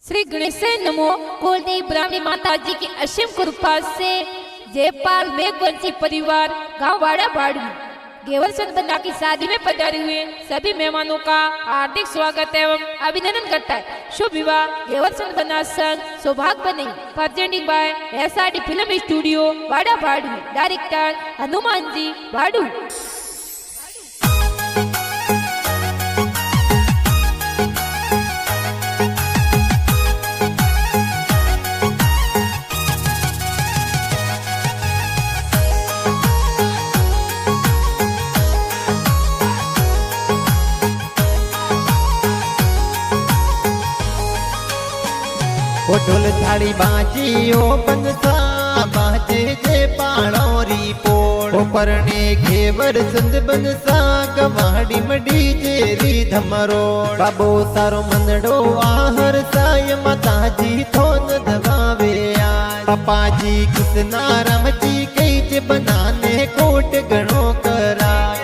श्री गणेश नमो। कुलदेवी ब्राह्मणी माता जी की असीम कृपा से जयपाल मेघवंशी परिवार गांव वाड़ा बाड़ू गेवरचंद बंदा की शादी में पधारे हुए सभी मेहमानों का हार्दिक स्वागत एवं अभिनंदन करता है। शुभ विवाह गेवरचंद बंदा संग सौभाग्य बने। Presenting by SRD film studio वाड़ा बाड़ू। डायरेक्टर हनुमान जी बाड़ू। ओ ढोल थाली बाजी ओ बंसा बाजे जे पाणोरी पोड़ ओ परने घेवर संद बंसा गवाड़ी मडी जेरी धमरोड़ बाबो सारो मनडो आहर साय माता जी थोन दबावे आय पापा जी कृष्णा राम जी कई जे बनाने कोट गणो कराय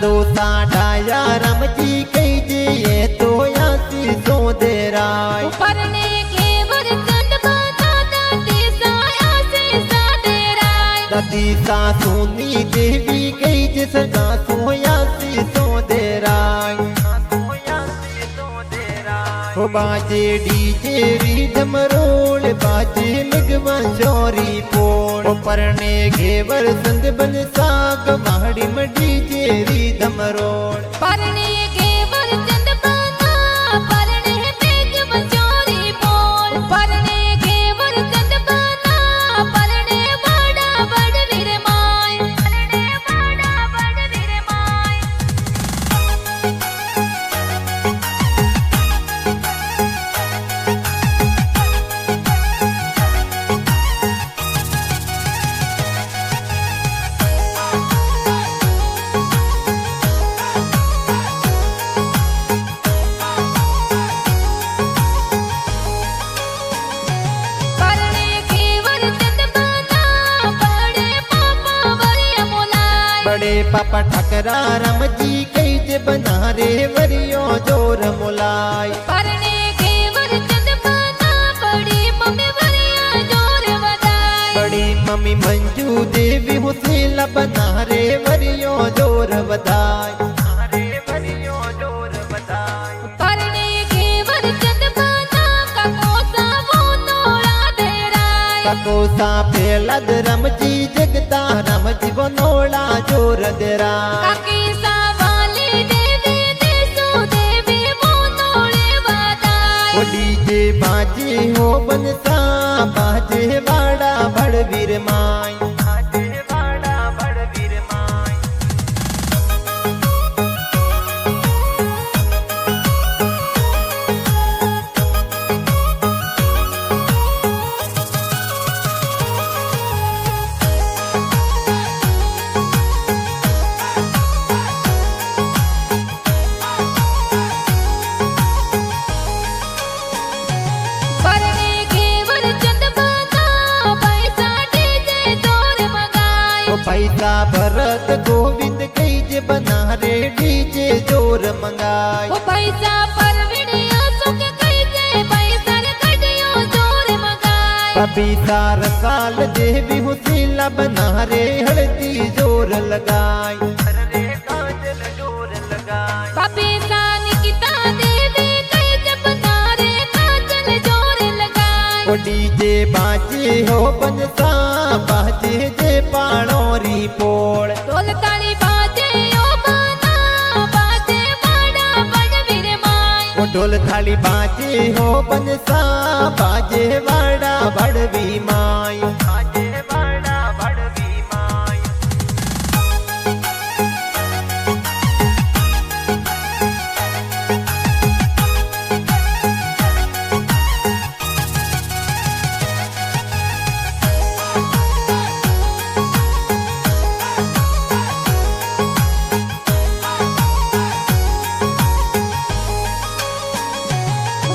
दो साढ़ाया राम जी कई जे ये तो यासी सो दे राय परने घेवर चंद बना दादी साया से सादे राय दादी सा सोनी देवी कई जे सदा सो यासी सो दे राय हो बाजे डीजे रिदम रोल बाजे लगवा चोरी पोड़ ओ परने घेवर संद बन साग माड़ी मडी जेरी धमरोड़ परने घेवर चंद बना परने मेघ मंजोरी बोल परने घेवर चंद बना परने बड़ा बड़ वीर माय परने बड़ा बड़ वीर माय। बड़े पापा ठकरा राम जी कई जे बना रे वरियो जोर मुलाय परने घेवर चंद बना बड़ी मम्मी वरिया जोर बधाई बड़ी मम्मी मंजू देवी हुसेला बना रे वरियो जोर बधाई परने घेवर चंद बना ककोसा वो नोड़ा दे राय ककोसा फेलद राम जी जगता राम जी बनोड़ा जोर दे राय काकी सावाली देवी देसो देवी वो नोड़े बधाई ओ डीजे बाजे हो बनसा बाजे बाड़ा बड़ वीर माय परने घेवर चंद बना पैसा डीजे जोर मंगाई पैसा भरत गोविंद कई जे बना रे डीजे जोर मंगाई वो पैसा परविनिया सुख कई जे पैसा कटियो जोर मंगाई पपी सार साल देवी हुसीला बना रे हल्दी जोर लगाई पापी सानी किता देवी कई जे बना रे काजल जोर लगाई ओ डीजे जे बाजे हो बनसा बाजे जे पाणो री पोल ढोल ताली बाजे ओ बना बाजे बड़ा बड़वीर माई ओ ढोल थाली बाजे हो बनसा बाजे वाड़ा बड़वी माई बाजे वाड़ा बड़वी माई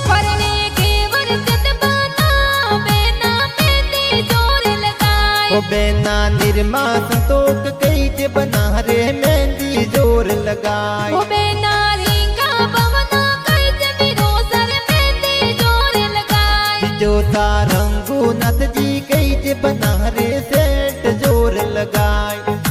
परने घेवर चंद बना बेना मेहंदी जोर लगाई ओ बेना निर्मा संतोष कई जे बना रे मेहंदी जोर लगाई ओ बेना रिंगा बवना कई जबी रोसर मेहंदी जोर लगाई जो सा रंगूनाथ जी कई जे बना रे सेठ जोर लगाई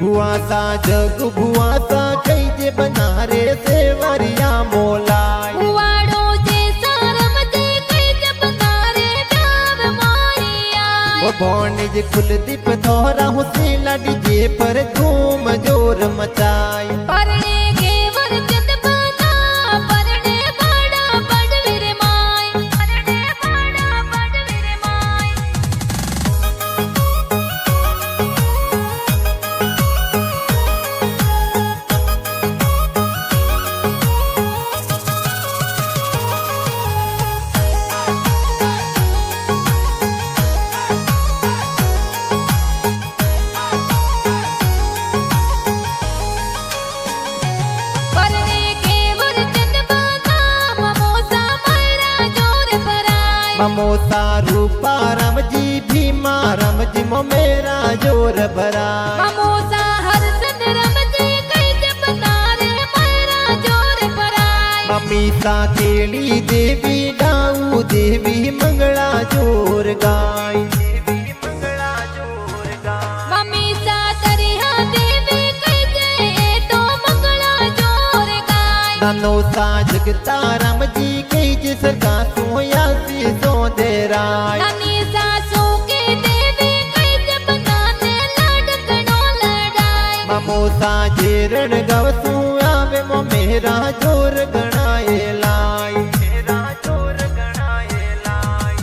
हुआ सा जग हुआ सा कई जे बना रे सेवरिया मोलाई हुआड़ो जे सारम जे कई जब नारे डाव मारिया वो भोनिज कुलदीप थोरा हुसी लाडी जे पर धूम जोर मचाई परने घेवर चंद बना परने बड़ा बड़वीर माई परने बड़ा बड़वीर माई परने घेवर चंद बना ममोसा मरा जोर भराई ममोसा रूपा राम जी भीमा राम जी मो मेरा जोर भराई ममोसा हर संदरम जे कई जब नारे मरा जोर भराई मम्मी सा केली देवी डाऊ देवी मंगला जोर गाय मम्मी सा करिया देवी कई जे तो मंगला जोर गाय नानो सा जगता राम जी कई जे सरगा सोया सी सो दे राय नानी सासू के देवी कई जब नाने लड़कनो लड़ाई ममोसा जेरण गवसू आवे मो मेरा जोर गणाए लाई मेरा जोर गणाए लाई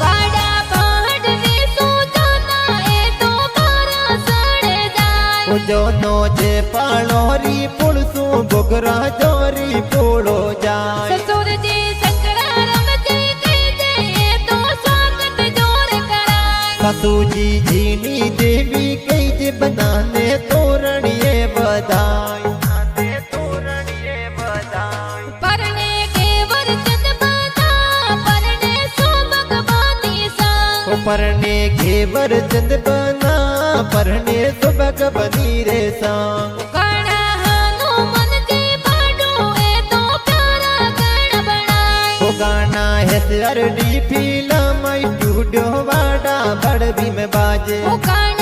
वाड़ा पहाड़ ने सोचा ना ए तो मारा सड़े जाए जो नो जे पालोरी पुलसू बोगरा जोरी पोड़ो जाए ससुर जी शंकरारम जी कई जे तो स्वागत जोर कराए सासू जी जीनी देवी कई जे बनाने तोरणिए बधाई परने घेवर चंद बना परने सोबक बानी संग परने घेवर चंद बना परने सुबक बनी रे सांग गाना हानो मन जे बाडो ए तो प्यारा गण बनाए वो गाना है अरडी फिल्म स्टूडियो वाड़ा बड़वी में बाजे ओ गाना